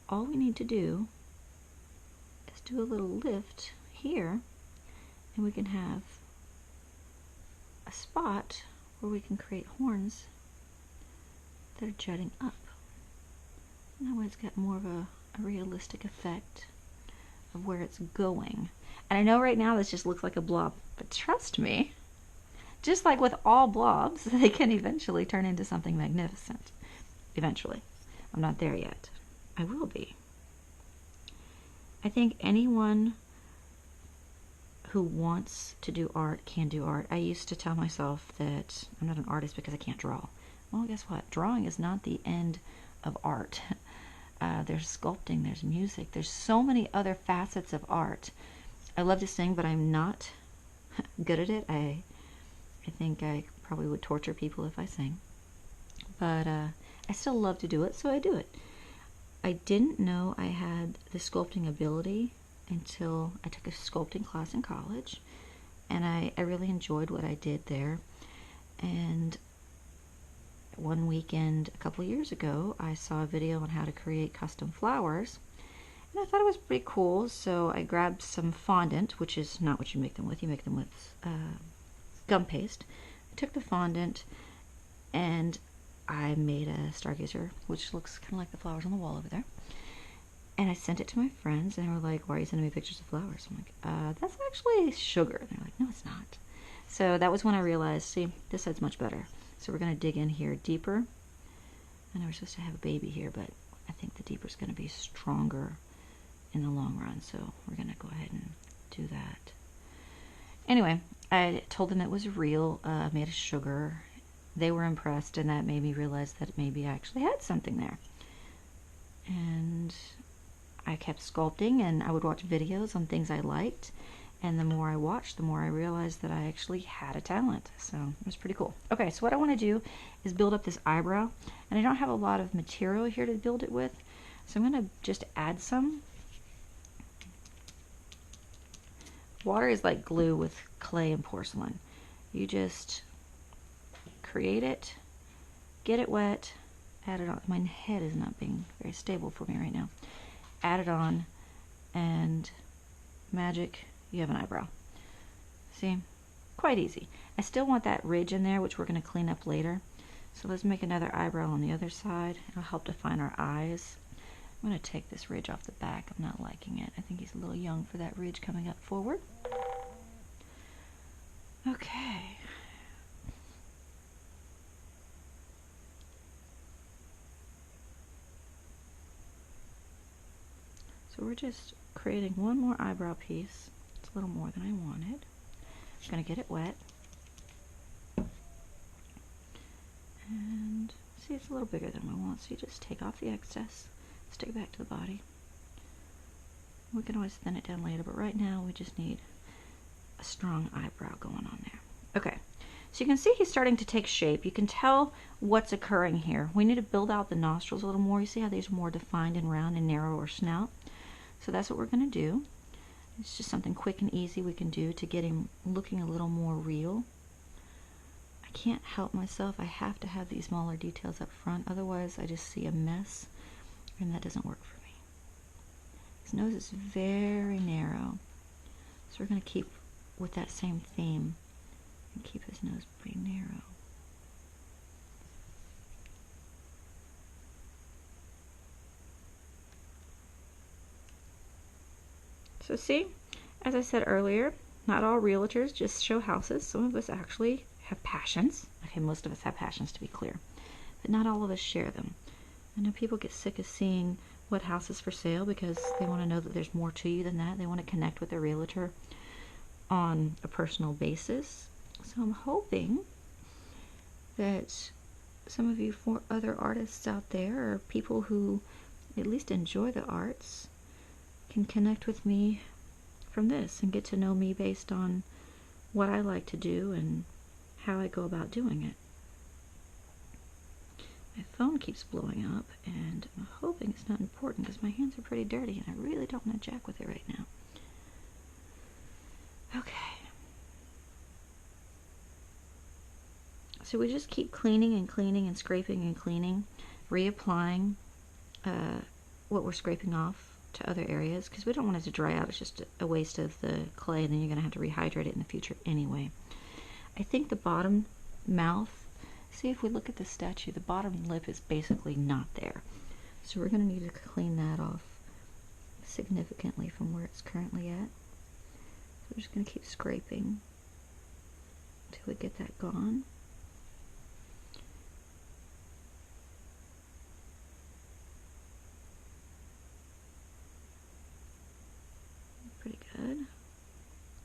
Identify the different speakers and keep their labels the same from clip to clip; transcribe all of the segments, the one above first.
Speaker 1: all we need to do is do a little lift here, and we can have a spot where we can create horns that are jutting up. And that way it's got more of a realistic effect of where it's going. And I know right now this just looks like a blob, but trust me, just like with all blobs, they can eventually turn into something magnificent. Eventually. I'm not there yet. I will be. I think anyone who wants to do art can do art. I used to tell myself that I'm not an artist because I can't draw. Well, guess what? Drawing is not the end of art. There's sculpting, there's music, there's so many other facets of art. I love to sing, but I'm not good at it. I think I probably would torture people if I sang. But I still love to do it, so I do it. I didn't know I had the sculpting ability until I took a sculpting class in college, and I really enjoyed what I did there. And one weekend a couple years ago, I saw a video on how to create custom flowers, and I thought it was pretty cool, so I grabbed some fondant, which is not what you make them with. You make them with gum paste. I took the fondant and I made a stargazer, which looks kind of like the flowers on the wall over there. And I sent it to my friends, and they were like, "Why are you sending me pictures of flowers?" I'm like, "That's actually sugar." And they're like, "No, it's not." So that was when I realized, see, this side's much better. So we're going to dig in here deeper. I know we're supposed to have a baby here, but I think the deeper is going to be stronger in the long run. So we're going to go ahead and do that. Anyway, I told them it was real, made of sugar. They were impressed, and that made me realize that maybe I actually had something there. And I kept sculpting, and I would watch videos on things I liked, and the more I watched, the more I realized that I actually had a talent. So it was pretty cool. Okay, so what I want to do is build up this eyebrow, and I don't have a lot of material here to build it with, so I'm going to just add some. Water is like glue with clay and porcelain. You just create it, get it wet, add it on. My head is not being very stable for me right now. Add it on, and magic, you have an eyebrow. See? Quite easy. I still want that ridge in there, which we're going to clean up later. So let's make another eyebrow on the other side. It'll help define our eyes. I'm going to take this ridge off the back. I'm not liking it. I think he's a little young for that ridge coming up forward. Okay. So we're just creating one more eyebrow piece. It's a little more than I wanted. I'm going to get it wet. And see, it's a little bigger than we want, so you just take off the excess, stick it back to the body. We can always thin it down later, but right now we just need a strong eyebrow going on there. Okay, so you can see he's starting to take shape. You can tell what's occurring here. We need to build out the nostrils a little more. You see how these are more defined and round and narrower snout? So that's what we're going to do. It's just something quick and easy we can do to get him looking a little more real. I can't help myself. I have to have these smaller details up front. Otherwise, I just see a mess, and that doesn't work for me. His nose is very narrow. So we're going to keep with that same theme and keep his nose pretty narrow. So see, as I said earlier, not all realtors just show houses. Some of us actually have passions. Okay, most of us have passions, to be clear, but not all of us share them. I know people get sick of seeing what house is for sale because they want to know that there's more to you than that. They want to connect with their realtor on a personal basis. So I'm hoping that some of you other artists out there, or people who at least enjoy the arts, can connect with me from this and get to know me based on what I like to do and how I go about doing it. My phone keeps blowing up, and I'm hoping it's not important because my hands are pretty dirty and I really don't want to jack with it right now. Okay. So we just keep cleaning and cleaning and scraping and cleaning, reapplying what we're scraping off to other areas because we don't want it to dry out. It's just a waste of the clay, and then you're going to have to rehydrate it in the future anyway. I think the bottom mouth, see if we look at the statue, the bottom lip is basically not there. So we're going to need to clean that off significantly from where it's currently at. So we're just going to keep scraping until we get that gone. Pretty good.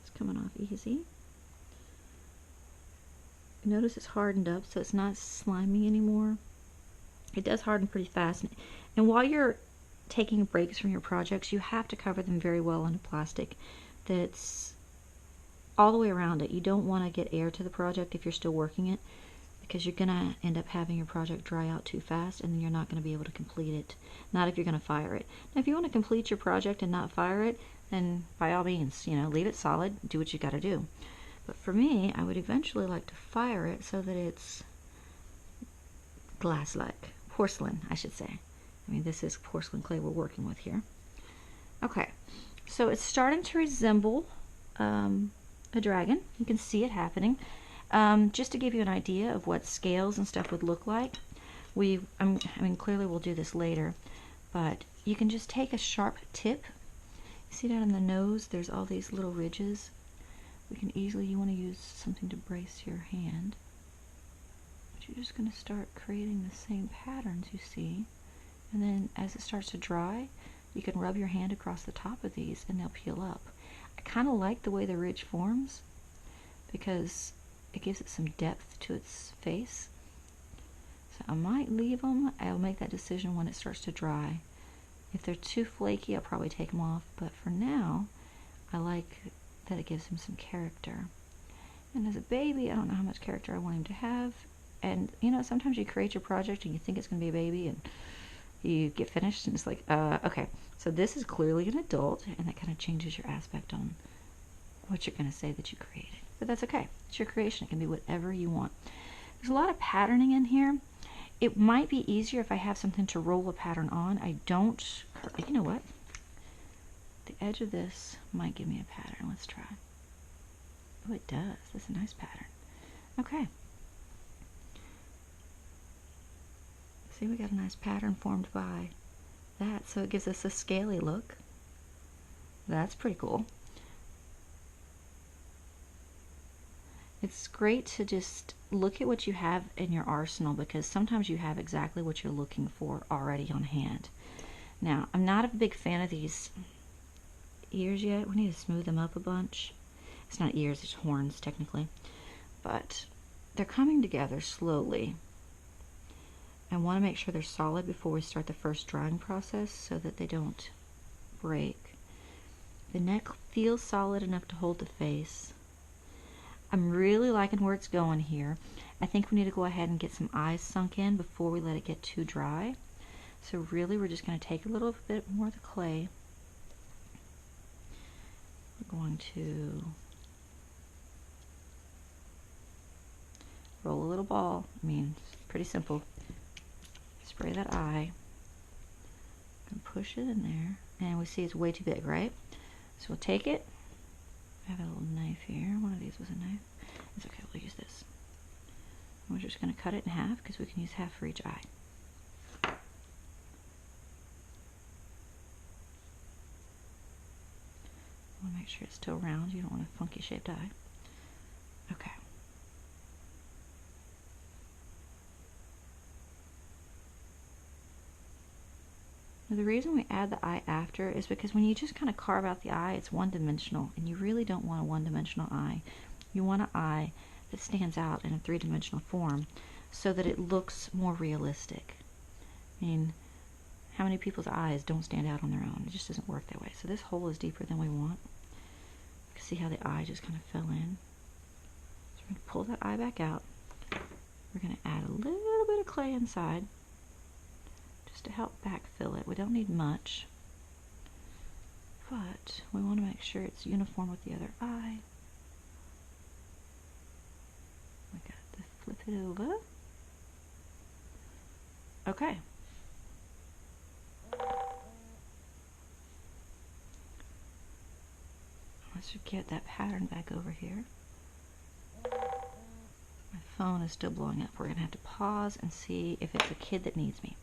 Speaker 1: It's coming off easy. Notice it's hardened up, so it's not slimy anymore. It does harden pretty fast. And while you're taking breaks from your projects, you have to cover them very well in plastic that's all the way around it. You don't want to get air to the project if you're still working it, because you're going to end up having your project dry out too fast, and then you're not going to be able to complete it. Not if you're going to fire it. Now, if you want to complete your project and not fire it, then by all means, you know, leave it solid, do what you got to do. But for me, I would eventually like to fire it so that it's glass-like. Porcelain, I should say. I mean, this is porcelain clay we're working with here. Okay, so it's starting to resemble a dragon. You can see it happening. Just to give you an idea of what scales and stuff would look like, I mean, clearly we'll do this later, but you can just take a sharp tip. See down in the nose, there's all these little ridges. We can easily, you want to use something to brace your hand. But you're just going to start creating the same patterns you see. And then as it starts to dry, you can rub your hand across the top of these and they'll peel up. I kind of like the way the ridge forms because it gives it some depth to its face. So I might leave them. I'll make that decision when it starts to dry. If they're too flaky, I'll probably take them off. But for now, I like that it gives him some character. And as a baby, I don't know how much character I want him to have. And you know, sometimes you create your project and you think it's going to be a baby, and you get finished and it's like, okay, so this is clearly an adult, and that kind of changes your aspect on what you're going to say that you created. But that's okay. It's your creation. It can be whatever you want. There's a lot of patterning in here. It might be easier if I have something to roll a pattern on. I don't, you know what? The edge of this might give me a pattern. Let's try. Oh, it does. That's a nice pattern. Okay. See, we got a nice pattern formed by that, so it gives us a scaly look. That's pretty cool. It's great to just look at what you have in your arsenal, because sometimes you have exactly what you're looking for already on hand. Now, I'm not a big fan of these ears yet. We need to smooth them up a bunch. It's not ears, it's horns technically. But they're coming together slowly. I want to make sure they're solid before we start the first drying process so that they don't break. The neck feels solid enough to hold the face. I'm really liking where it's going here. I think we need to go ahead and get some eyes sunk in before we let it get too dry. So really we're just going to take a little bit more of the clay. We're going to roll a little ball. I mean, it's pretty simple. Spray that eye and push it in there, and we see it's way too big, right? So we'll take it. I have a little knife here. One of these was a knife. It's okay, we'll use this. And we're just going to cut it in half because we can use half for each eye. I want to make sure it's still round. You don't want a funky shaped eye. Okay. Now the reason we add the eye after is because when you just kind of carve out the eye, it's one-dimensional, and you really don't want a one-dimensional eye. You want an eye that stands out in a three-dimensional form so that it looks more realistic. I mean, how many people's eyes don't stand out on their own? It just doesn't work that way. So this hole is deeper than we want. You can see how the eye just kind of fell in. So we're going to pull that eye back out. We're going to add a little bit of clay inside, just to help backfill it. We don't need much, but we want to make sure it's uniform with the other eye. We got to flip it over. Okay. Let's get that pattern back over here. My phone is still blowing up. We're going to have to pause and see if it's a kid that needs me.